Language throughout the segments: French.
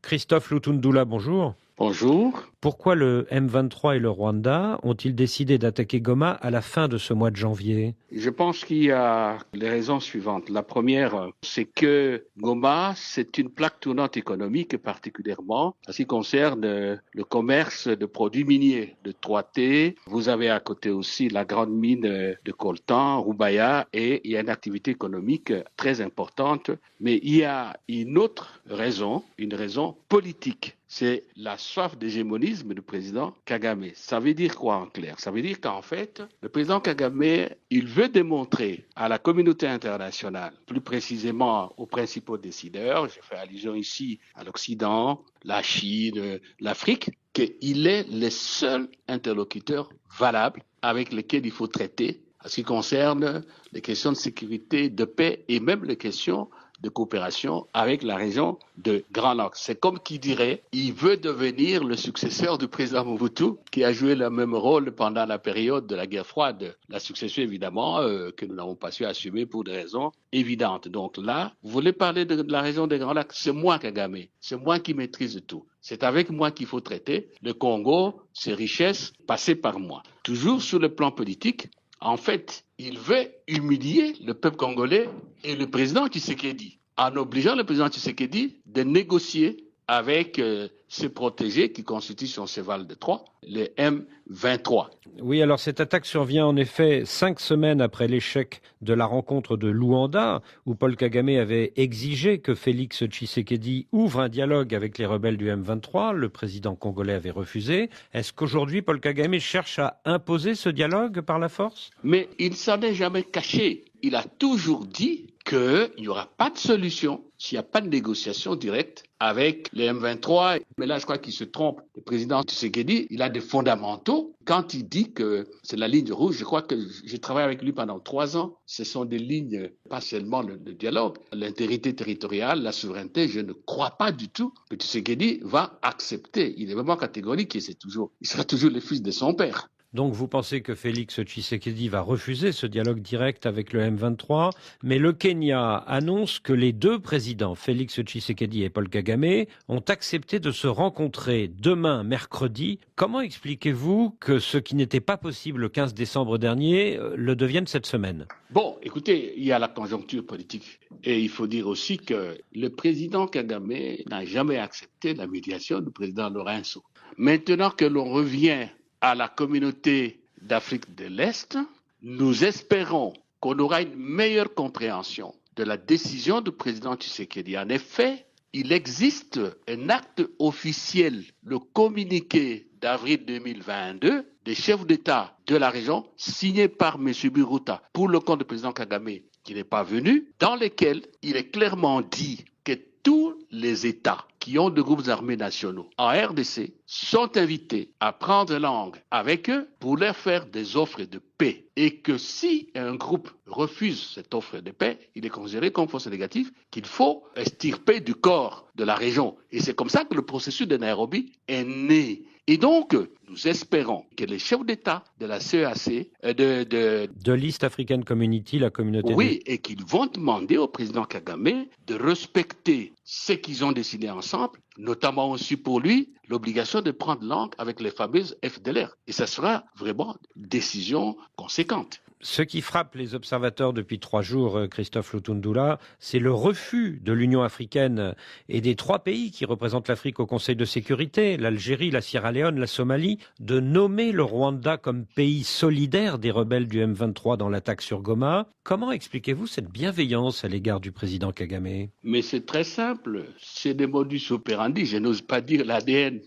Christophe Lutundula, bonjour. Bonjour. Pourquoi le M23 et le Rwanda ont-ils décidé d'attaquer Goma à la fin de ce mois de janvier? Je pense qu'il y a les raisons suivantes. La première, c'est que Goma, c'est une plaque tournante économique, particulièrement en ce qui concerne le commerce de produits miniers, de 3T. Vous avez à côté aussi la grande mine de coltan, Rubaya, et il y a une activité économique très importante. Mais il y a une autre raison, une raison politique. C'est la soif d'hégémonisme du président Kagame. Ça veut dire quoi en clair? Ça veut dire qu'en fait, le président Kagame, il veut démontrer à la communauté internationale, plus précisément aux principaux décideurs, je fais allusion ici à l'Occident, la Chine, l'Afrique, qu'il est le seul interlocuteur valable avec lequel il faut traiter en ce qui concerne les questions de sécurité, de paix et même les questions de coopération avec la région de Grand Lac. C'est comme qui dirait, il veut devenir le successeur du président Mobutu, qui a joué le même rôle pendant la période de la guerre froide. La succession, évidemment, que nous n'avons pas su assumer pour des raisons évidentes. Donc là, vous voulez parler de la région des Grands Lacs, c'est moi, Kagame. C'est moi qui maîtrise tout. C'est avec moi qu'il faut traiter. Le Congo, ses richesses, passées par moi. Toujours sur le plan politique, en fait, il veut humilier le peuple congolais et le président Tshisekedi, en obligeant le président Tshisekedi de négocier avec ses protégés qui constituent son cheval de Troie, les M23. Oui, alors cette attaque survient en effet 5 semaines après l'échec de la rencontre de Luanda, où Paul Kagame avait exigé que Félix Tshisekedi ouvre un dialogue avec les rebelles du M23. Le président congolais avait refusé. Est-ce qu'aujourd'hui Paul Kagame cherche à imposer ce dialogue par la force? Mais il s'en est jamais caché. Il a toujours dit qu'il n'y aura pas de solution s'il n'y a pas de négociation directe avec les M23. Mais là, je crois qu'il se trompe. Le président Tshisekedi, il a des fondamentaux. Quand il dit que c'est la ligne rouge, je crois que j'ai travaillé avec lui pendant 3 ans. Ce sont des lignes, pas seulement le dialogue, l'intégrité territoriale, la souveraineté. Je ne crois pas du tout que Tshisekedi va accepter. Il est vraiment catégorique et il sera toujours le fils de son père. Donc vous pensez que Félix Tshisekedi va refuser ce dialogue direct avec le M23, mais le Kenya annonce que les deux présidents, Félix Tshisekedi et Paul Kagame, ont accepté de se rencontrer demain, mercredi. Comment expliquez-vous que ce qui n'était pas possible le 15 décembre dernier le devienne cette semaine? Bon, écoutez, il y a la conjoncture politique. Et il faut dire aussi que le président Kagame n'a jamais accepté la médiation du président Lorenzo. Maintenant que l'on revient à la communauté d'Afrique de l'Est, nous espérons qu'on aura une meilleure compréhension de la décision du président Tshisekedi. En effet, il existe un acte officiel, le communiqué d'avril 2022 des chefs d'État de la région, signé par M. Biruta pour le compte du président Kagame, qui n'est pas venu, dans lequel il est clairement dit que tous les États qui ont des groupes armés nationaux en RDC sont invités à prendre langue avec eux pour leur faire des offres de paix. Et que si un groupe refuse cette offre de paix, il est considéré comme force négative qu'il faut extirper du corps de la région. Et c'est comme ça que le processus de Nairobi est né. Et donc, nous espérons que les chefs d'État de la CEAC, de l'East African Community, la communauté oui, et qu'ils vont demander au président Kagame de respecter ce qu'ils ont décidé ensemble, notamment aussi pour lui, l'obligation de prendre langue avec les fameuses FDLR. Et ça sera vraiment une décision conséquente. Ce qui frappe les observateurs depuis 3 jours, Christophe Lutundula, c'est le refus de l'Union africaine et des 3 pays qui représentent l'Afrique au Conseil de sécurité, l'Algérie, la Sierra Leone, la Somalie, de nommer le Rwanda comme pays solidaire des rebelles du M23 dans l'attaque sur Goma. Comment expliquez-vous cette bienveillance à l'égard du président Kagame? Mais c'est très simple, c'est des modus operandi, je n'ose pas dire l'ADN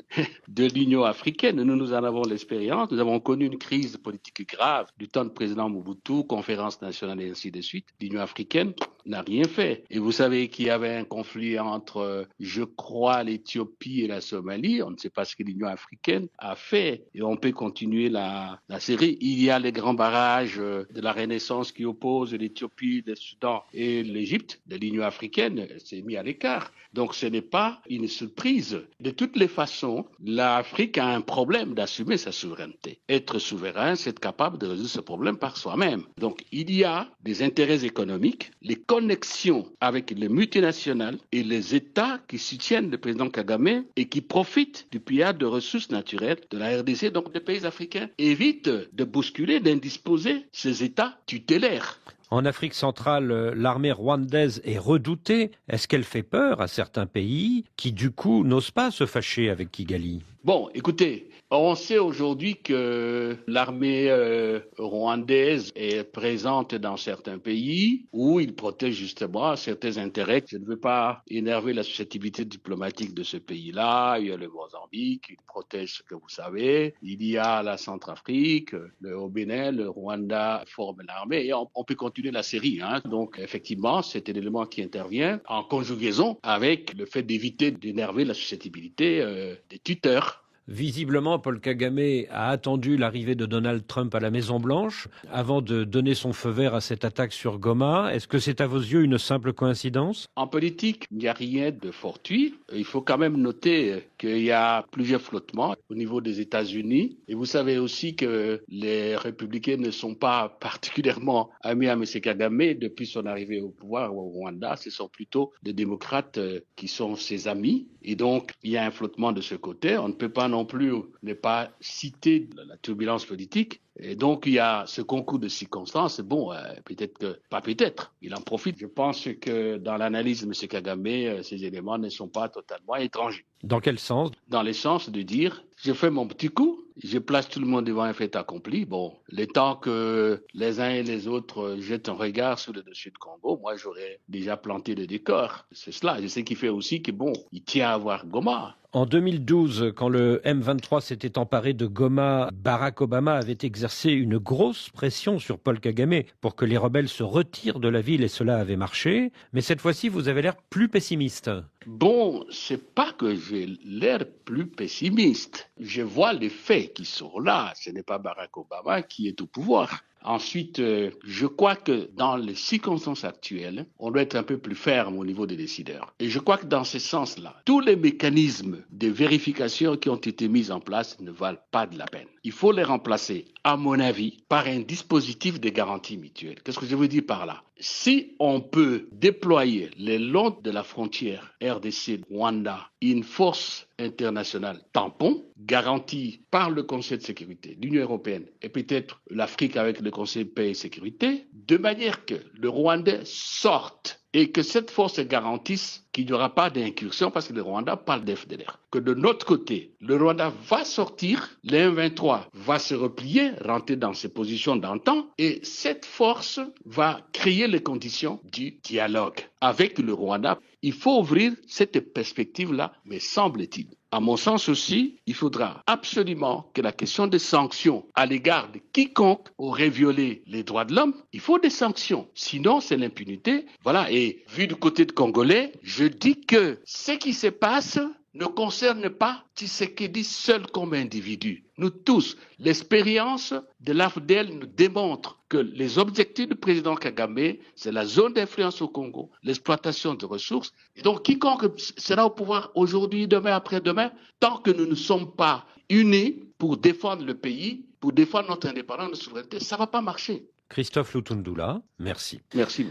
de l'Union africaine. Nous en avons l'expérience, nous avons connu une crise politique grave du temps du président Mobutu, conférence nationale et ainsi de suite. L'Union africaine n'a rien fait. Et vous savez qu'il y avait un conflit entre, je crois, l'Éthiopie et la Somalie. On ne sait pas ce que l'Union africaine a fait. Et on peut continuer la série. Il y a les grands barrages de la Renaissance qui opposent l'Éthiopie, le Soudan et l'Égypte. De l'Union africaine s'est mis à l'écart. Donc ce n'est pas une surprise. De toutes les façons, l'Afrique a un problème d'assumer sa souveraineté. Être souverain, c'est être capable de résoudre ce problème par soi-même. Donc il y a des intérêts économiques. Les connexion avec les multinationales et les États qui soutiennent le président Kagame et qui profitent du pillage de ressources naturelles de la RDC, donc des pays africains, évite de bousculer, d'indisposer ces États tutélaires. En Afrique centrale, l'armée rwandaise est redoutée. Est-ce qu'elle fait peur à certains pays qui, du coup, n'osent pas se fâcher avec Kigali? Bon, écoutez, on sait aujourd'hui que l'armée rwandaise est présente dans certains pays où il protège justement certains intérêts. Je ne veux pas énerver la susceptibilité diplomatique de ce pays-là. Il y a le Mozambique, il protège ce que vous savez. Il y a la Centrafrique, au Bénin, le Rwanda forme l'armée et on peut continuer la série. Donc effectivement, c'est un élément qui intervient en conjugaison avec le fait d'éviter d'énerver la susceptibilité des tuteurs. Visiblement, Paul Kagame a attendu l'arrivée de Donald Trump à la Maison-Blanche avant de donner son feu vert à cette attaque sur Goma. Est-ce que c'est à vos yeux une simple coïncidence? En politique, il n'y a rien de fortuit. Il faut quand même noter qu'il y a plusieurs flottements au niveau des États-Unis. Et vous savez aussi que les républicains ne sont pas particulièrement amis à M. Kagame depuis son arrivée au pouvoir au Rwanda. Ce sont plutôt des démocrates qui sont ses amis. Et donc, il y a un flottement de ce côté. On ne peut pas non plus ne pas citer la turbulence politique. Et donc, il y a ce concours de circonstances. Bon, peut-être que, pas peut-être, il en profite. Je pense que dans l'analyse de M. Kagame, ces éléments ne sont pas totalement étrangers. Dans quel sens? Dans le sens de dire, je fais mon petit coup, je place tout le monde devant un fait accompli. Bon, le temps que les uns et les autres jettent un regard sur le dessus de Congo, moi, j'aurais déjà planté le décor. C'est cela. Je sais qu'il fait aussi que, bon, il tient à voir Goma. En 2012, quand le M23 s'était emparé de Goma, Barack Obama avait exercé une grosse pression sur Paul Kagame pour que les rebelles se retirent de la ville et cela avait marché. Mais cette fois-ci, vous avez l'air plus pessimiste. Bon, c'est pas que j'ai l'air plus pessimiste. Je vois les faits qui sont là. Ce n'est pas Barack Obama qui est au pouvoir. Ensuite, je crois que dans les circonstances actuelles, on doit être un peu plus ferme au niveau des décideurs. Et je crois que dans ce sens-là, tous les mécanismes de vérification qui ont été mis en place ne valent pas de la peine. Il faut les remplacer, à mon avis, par un dispositif de garantie mutuelle. Qu'est-ce que je veux dire par là? Si on peut déployer le long de la frontière RDC-Rwanda une force internationale tampon, garantie par le Conseil de sécurité, l'Union européenne et peut-être l'Afrique avec le Conseil de paix et sécurité, de manière que le Rwandais sorte et que cette force garantisse qu'il n'y aura pas d'incursion parce que le Rwanda parle d'FDLR. Que de notre côté, le Rwanda va sortir, le M23 va se replier, rentrer dans ses positions d'antan et cette force va créer les conditions du dialogue avec le Rwanda. Il faut ouvrir cette perspective-là, mais semble-t-il. À mon sens aussi, il faudra absolument que la question des sanctions à l'égard de quiconque aurait violé les droits de l'homme, il faut des sanctions. Sinon, c'est l'impunité. Voilà. Et vu du côté de Congolais, je dis que ce qui se passe ne concerne pas Tshisekedi seul comme individu. Nous tous, l'expérience de l'AFDEL nous démontre que les objectifs du président Kagame, c'est la zone d'influence au Congo, l'exploitation de ressources. Et donc, quiconque sera au pouvoir aujourd'hui, demain, après-demain, tant que nous ne sommes pas unis pour défendre le pays, pour défendre notre indépendance, notre souveraineté, ça ne va pas marcher. Christophe Lutundula, merci. Merci.